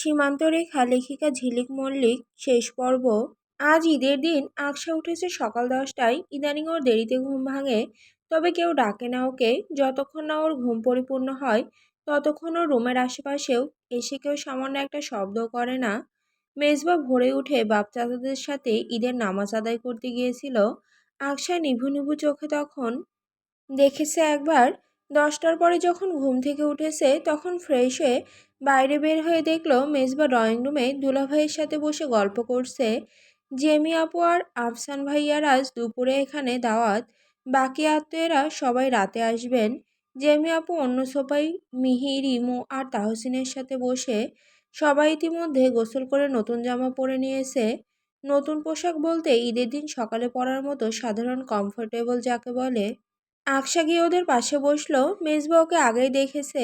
সীমান্তরেখা লেখিকা ঝিলিক মল্লিক শেষ পর্ব। আজ ঈদের দিন আকশা উঠেছে সকাল 10টায়। ইদানিং ওর দেরিতে ঘুম ভাঙে, তবে কেউ ডাকে না ওকে। যতক্ষণ না ওর ঘুম পরিপূর্ণ হয় ততক্ষণ ওর রুমের আশেপাশেও এসে কেউ সামান্য একটা শব্দ করে না। মেজবা ভোরে উঠে বাপ চাচাদের সাথে ঈদের নামাজ আদায় করতে গিয়েছিল। আকশা নিভু নিভু চোখে তখন দেখেছে একবার। 10টার পরে যখন ঘুম থেকে উঠেছে তখন ফ্রেশ হয়ে বাইরে বের হয়ে দেখলো মেজবা ড্রয়িং রুমে দুলাভাইয়ের সাথে বসে গল্প করছে। জেমি আপু আর আফসান ভাইয়ার আজ দুপুরে এখানে দাওয়াত, বাকি আত্মীয়রা সবাই রাতে আসবেন। জেমি আপু অন্য সোফায় মিহির, ইমু আর তাহসিনের সাথে বসে। সবাই ইতিমধ্যে গোসল করে নতুন জামা পরে নিয়েছে। নতুন পোশাক বলতে ঈদের দিন সকালে পরার মতো সাধারণ কমফোর্টেবল যাকে বলে। আকশা গিয়ে ওদের পাশে বসলো। মেজবা ওকে আগেই দেখেছে।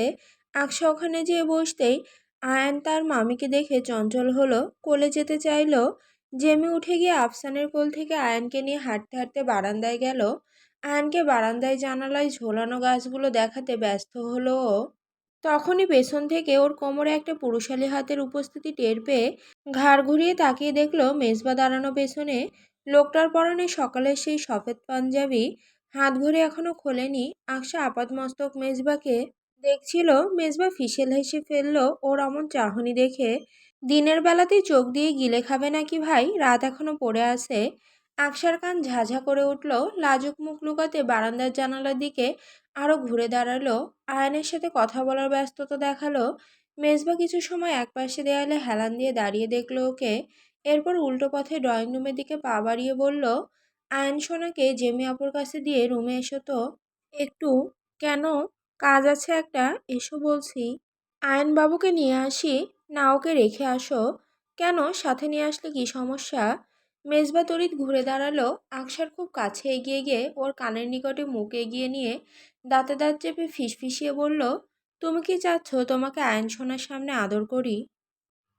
আকশা ওখানে যেয়ে বসতেই আয়ান তার মামিকে দেখে চঞ্চল হলো, কোলে যেতে চাইলো। জেমি উঠে গিয়ে আফসানের কোল থেকে আয়ানকে নিয়ে হাঁটতে হাঁটতে বারান্দায় গেল। আয়ানকে বারান্দায় জানালায় ঝোলানো গাছগুলো দেখাতে ব্যস্ত হলো ও। তখনই পেছন থেকে ওর কোমরে একটা পুরুষালী হাতের উপস্থিতি টের পেয়ে ঘাড় ঘুরিয়ে তাকিয়ে দেখলো মেজবা দাঁড়ানো পেছনে। লোকটার পরনে সকালের সেই সফেদ পাঞ্জাবি, হাত ঘড়ি এখনো খোলেনি। আকশা আপাতমস্তক মেজবাকে দেখছিল। মেজবা ফিসেল হেসে ফেললো ওর অমন চাহনি দেখে। দিনের বেলাতেই চোখ দিয়ে গিলে খাবে নাকি ভাই, রাত এখনো পড়ে আছে। আকশার কান ঝাঝা করে উঠল। লাজুক মুখ লুকাতে বারান্দার জানালার দিকে আরো ঘুরে দাঁড়ালো। আয়নের সাথে কথা বলার ব্যস্ততা দেখালো। মেজবা কিছু সময় একপাশে দেয়ালে হেলান দিয়ে দাঁড়িয়ে দেখলো ওকে। এরপর উল্টো পথে ড্রয়িং রুমের দিকে পা বাড়িয়ে বলল, আয়ন সোনাকে জেমি আপুর কাছে দিয়ে রুমে এসো তো একটু। কেন? কাজ আছে একটা, এসো বলছি। আয়ন বাবুকে নিয়ে আসি না ওকে রেখে আসো? কেন, সাথে নিয়ে আসলে কি সমস্যা? মেজবা তড়িৎ ঘুরে দাঁড়ালো। আকশার খুব কাছে এগিয়ে গিয়ে ওর কানের নিকটে মুখ এগিয়ে নিয়ে দাঁতে দাঁত চেপে ফিসফিসিয়ে বলল, তুমি কি চাচ্ছ তোমাকে আয়ন সোনার সামনে আদর করি?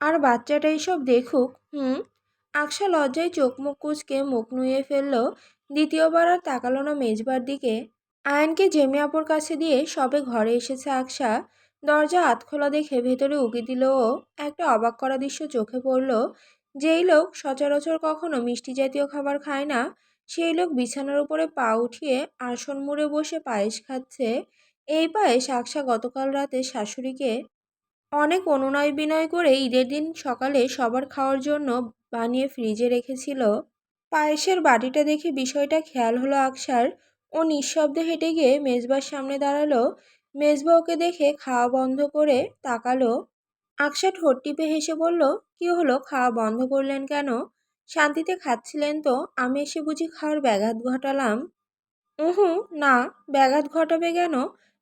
আর বাচ্চাটা এইসব দেখুক? হুম। আকশা লজ্জায় চোখ মুখ কুঁচকে মুখ নুয়ে ফেলল। দ্বিতীয়বার আর তাকালো না মেজবার দিকে। আয়নকে জেমি আপুর কাছে দিয়ে সবে ঘরে এসেছে আকশা। দরজা আধখোলা দেখে ভেতরে উকি দিল ও। একটা অবাক করা দৃশ্য চোখে পড়ল। যেই লোক সচরাচর কখনো মিষ্টি জাতীয় খাবার খায় না, সেই লোক বিছানার উপরে পা উঠিয়ে আসন মুড়ে বসে পায়েস খাচ্ছে। এই পায়েস আকশা গতকাল রাতে শাশুড়িকে অনেক অনুনয় বিনয় করে ঈদের দিন সকালে সবার খাওয়ার জন্য বানিয়ে ফ্রিজে রেখেছিল। পায়েসের বাটিটা দেখে বিষয়টা খেয়াল হলো আকশার। ও নিঃশব্দে হেঁটে গিয়ে মেজবার সামনে দাঁড়ালো। মেজবা ওকে দেখে খাওয়া বন্ধ করে তাকালো। আকশা ঠোঁট টিপে হেসে বলল, কি হলো, খাওয়া বন্ধ করলেন কেন? শান্তিতে খাচ্ছিলেন তো, আমি এসে বুঝি খাওয়ার ব্যাঘাত ঘটালাম? উহুঁ, না, ব্যাঘাত ঘটাবে কেন?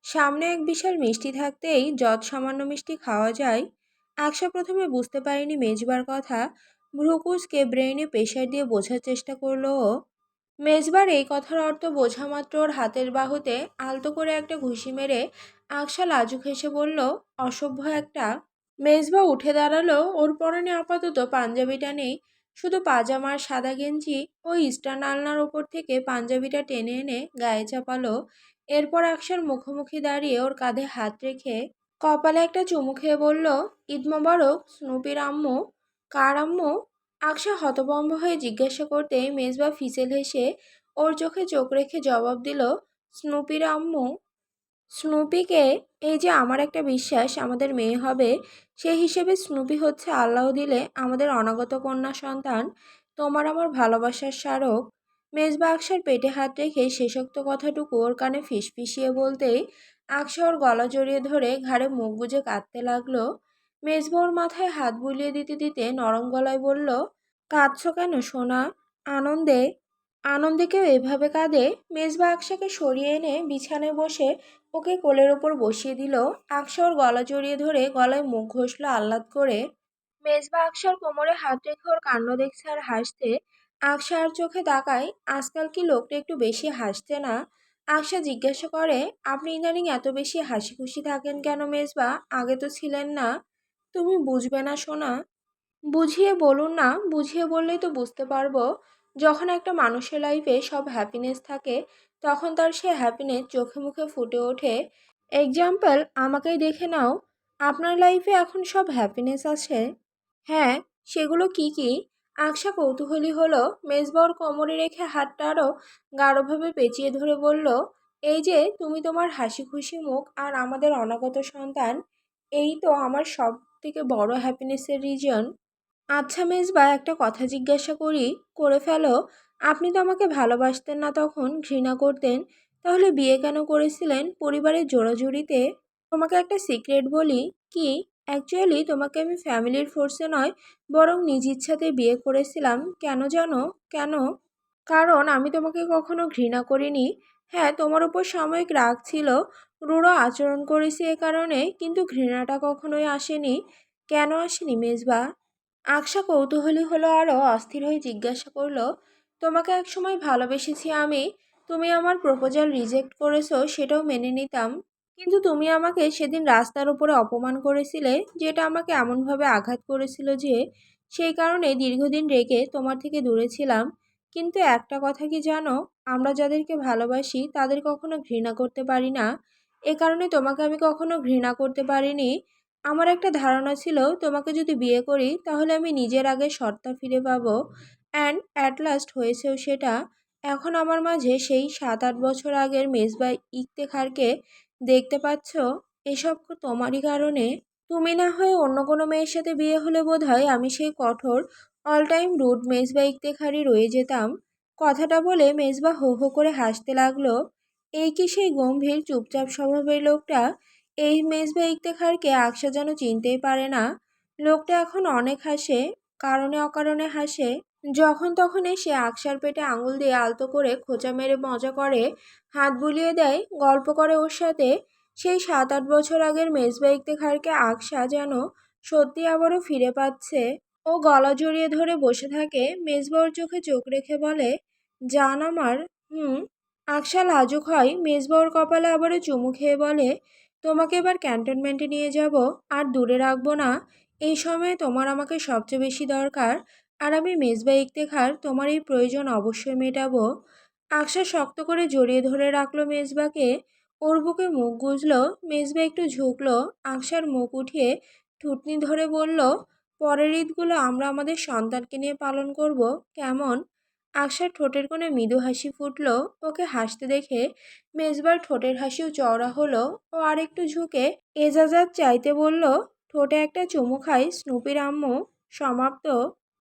সামনে এক বিশাল মিষ্টি থাকতেই যৎ সামান্য মিষ্টি খাওয়া যায়। আকশা প্রথমে বুঝতে পারেনি মেজবার কথা। ভ্রু কুঁচকে ব্রেইনে প্রেশার দিয়ে বোঝার চেষ্টা করলো ও। মেজবার এই কথার অর্থ বোঝা মাত্র ওর হাতের বাহুতে আলতো করে একটা ঘুষি মেরে আকশা লাজুক হেসে বলল, অসভ্য একটা। মেজবা উঠে দাঁড়ালো। ওর পরনে আপাতত পাঞ্জাবিটা নেই, শুধু পাজামার সাদা গেঞ্জি। ওই ইস্টার্ন আলনার ওপর থেকে পাঞ্জাবিটা টেনে এনে গায়ে চাপালো। এরপর আকশার মুখোমুখি দাঁড়িয়ে ওর কাঁধে হাত রেখে কপালে একটা চুমু খেয়ে বলল, ঈদ মোবারক স্নুপির আম্মু। কার আম্মু? আকশা হতভম্ব হয়ে জিজ্ঞাসা করতে মেজবা ফিসেল হেসে ওর চোখে চোখ রেখে জবাব দিল, স্নুপির আম্মু। স্নুপিকে? এই যে আমার একটা বিশ্বাস আমাদের মেয়ে হবে, সেই হিসেবে স্নুপি হচ্ছে আল্লাহ দিলে আমাদের অনাগত কন্যা সন্তান, তোমার আমার ভালোবাসার স্মারক। মেজবা আকশার পেটে হাত রেখে শেষোক্ত কথাটুকু ওর কানে ফিসফিসিয়ে বলতেই আকশা ওর গলা জড়িয়ে ধরে ঘাড়ে মুখ গুজে কাঁদতে লাগলো। মেজবা ওর মাথায় হাত বুলিয়ে দিতে দিতে নরম গলায় বলল, কাঁদছো কেন সোনা? আনন্দে? আনন্দে কেউ এভাবে কাঁদে? মেজবা আকশাকে সরিয়ে এনে বিছানায় বসে ওকে কোলের ওপর বসিয়ে দিল। আকশা ওর গলা জড়িয়ে ধরে গলায় মুখ ঘষলো আহ্লাদ করে। মেজবা আকশার কোমরে হাত রেখে ওর কাণ্ড দেখছে আর হাসতে। আকশা আর চোখে তাকায়। আজকাল কি লোকটা একটু বেশি হাসছে না? আকশা জিজ্ঞাসা করে, আপনি ইদানিং এত বেশি হাসি খুশি থাকেন কেন মেজবা? আগে তো ছিলেন না। তুমি বুঝবে না সোনা। বুঝিয়ে বলুন না, বুঝিয়ে বললেই তো বুঝতে পারবো। যখন একটা মানুষের লাইফে সব হ্যাপিনেস থাকে তখন তার সে হ্যাপিনেস চোখে মুখে ফুটে ওঠে। এক্সাম্পল আমাকেই দেখে নাও। আপনার লাইফে এখন সব হ্যাপিনেস আছে? হ্যাঁ, সেগুলো কি কি? আকশা কৌতূহলী হলো। মেজবা কোমরে রেখে হাতটা আরও গাঢ়ভাবে পেঁচিয়ে ধরে বলল, এই যে তুমি, তোমার হাসি খুশি মুখ আর আমাদের অনাগত সন্তান, এই তো আমার সব থেকে বড় হ্যাপিনেসের রিজন। আচ্ছা মেজবা, একটা কথা জিজ্ঞাসা করে ফেলো। আপনি তো আমাকে ভালোবাসতেন না, তখন ঘৃণা করতেন, তাহলে বিয়ে কেন করেছিলেন পরিবারের জোড়াজুড়িতে? তোমাকে একটা সিক্রেট বলি কি? অ্যাকচুয়ালি তোমাকে আমি ফ্যামিলির ফোর্সে নয়, বরং নিজ ইচ্ছাতে বিয়ে করেছিলাম। কেন জানো? কেন? কারণ আমি তোমাকে কখনো ঘৃণা করিনি। হ্যাঁ, তোমার উপর সাময়িক রাগ ছিল, রূঢ় আচরণ করেছি এ কারণে, কিন্তু ঘৃণাটা কখনোই আসেনি। কেন আসেনি মেজবা? আকশা কৌতূহলী হলো, আরও অস্থির হয়ে জিজ্ঞাসা করলো, তোমাকে একসময় ভালোবেসেছি আমি। তুমি আমার প্রপোজাল রিজেক্ট করেছো, সেটাও মেনে নিতাম। কিন্তু তুমি আমাকে সেদিন রাস্তার উপরে অপমান করেছিলে, যেটা আমাকে এমনভাবে আঘাত করেছিল যে সেই কারণে দীর্ঘদিন রেগে তোমার থেকে দূরে ছিলাম। কিন্তু একটা কথা কি জানো? আমরা যাদেরকে ভালোবাসি তাদের কখনো ঘৃণা করতে পারি না। এ কারণে তোমাকে আমি কখনো ঘৃণা করতে পারিনি। আমার একটা ধারণা ছিল, তোমাকে যদি বিয়ে করি তাহলে আমি নিজের আগের সত্তা ফিরে পাবো। অ্যান্ড অ্যাট লাস্ট হয়েছেও সেটা। এখন আমার মাঝে সেই 7-8 বছর আগের মেজবা ইফতেখারকে দেখতে পাচ্ছ। এসব তোমারই কারণে। তুমি না হয় অন্য কোনো মেয়ের সাথে বিয়ে হলে বোধহয় আমি সেই কঠোর অল টাইম রুড মেজবা ইফতেখারই রয়ে যেতাম। কথাটা বলে মেজবা হো হো করে হাসতে লাগলো। এই কি সেই গম্ভীর চুপচাপ স্বভাবের লোকটা? এই মেজবা ইফতেখারকে আকশা যেন চিনতেই পারে না। লোকটা এখন অনেক হাসে, কারণে অকারণে হাসে। যখন তখন এসে আকশার পেটে আঙুল দিয়ে আলতো করে খোঁচা মেরে মজা করে, হাত বুলিয়ে দেয়, গল্প করে ওর সাথে। সেই 7-8 বছর আগের মেজবা ইফতেখারকে আকশা যেন সত্যি আবারও ফিরে পাচ্ছে। ও গলা জড়িয়ে ধরে বসে থাকে। মেজবা ওর চোখে চোখ রেখে বলে, জান আমার। হুম। আকশা লাজুক হয়। মেজবা ওর কপালে আবারও চুমু খেয়ে বলে, তোমাকে এবার ক্যান্টনমেন্টে নিয়ে যাব, আর দূরে রাখবো না। এই সময়ে তোমার আমাকে সবচেয়ে বেশি দরকার, আর আমি মেজবা ইফতেখার তোমার এই প্রয়োজন অবশ্যই মেটাবো। আকশা শক্ত করে জড়িয়ে ধরে রাখলো মেজবাকে। ওর বুকে মুখ গুজলো। মেজবা একটু ঝুঁকলো। আকশার মুখ উঠিয়ে থুতনি ধরে বলল, পরের ঈদগুলো আমরা আমাদের সন্তানকে নিয়ে পালন করব, কেমন? আকশার ঠোঁটের কোণে মৃদু হাসি ফুটলো। ওকে হাসতে দেখে মেজবার ঠোঁটের হাসিও চওড়া হলো। ও আরেকটু ঝুঁকে এজাজাত চাইতে বলল, ঠোঁটে একটা চুমু খাই স্নুপির আম্মু। সমাপ্ত।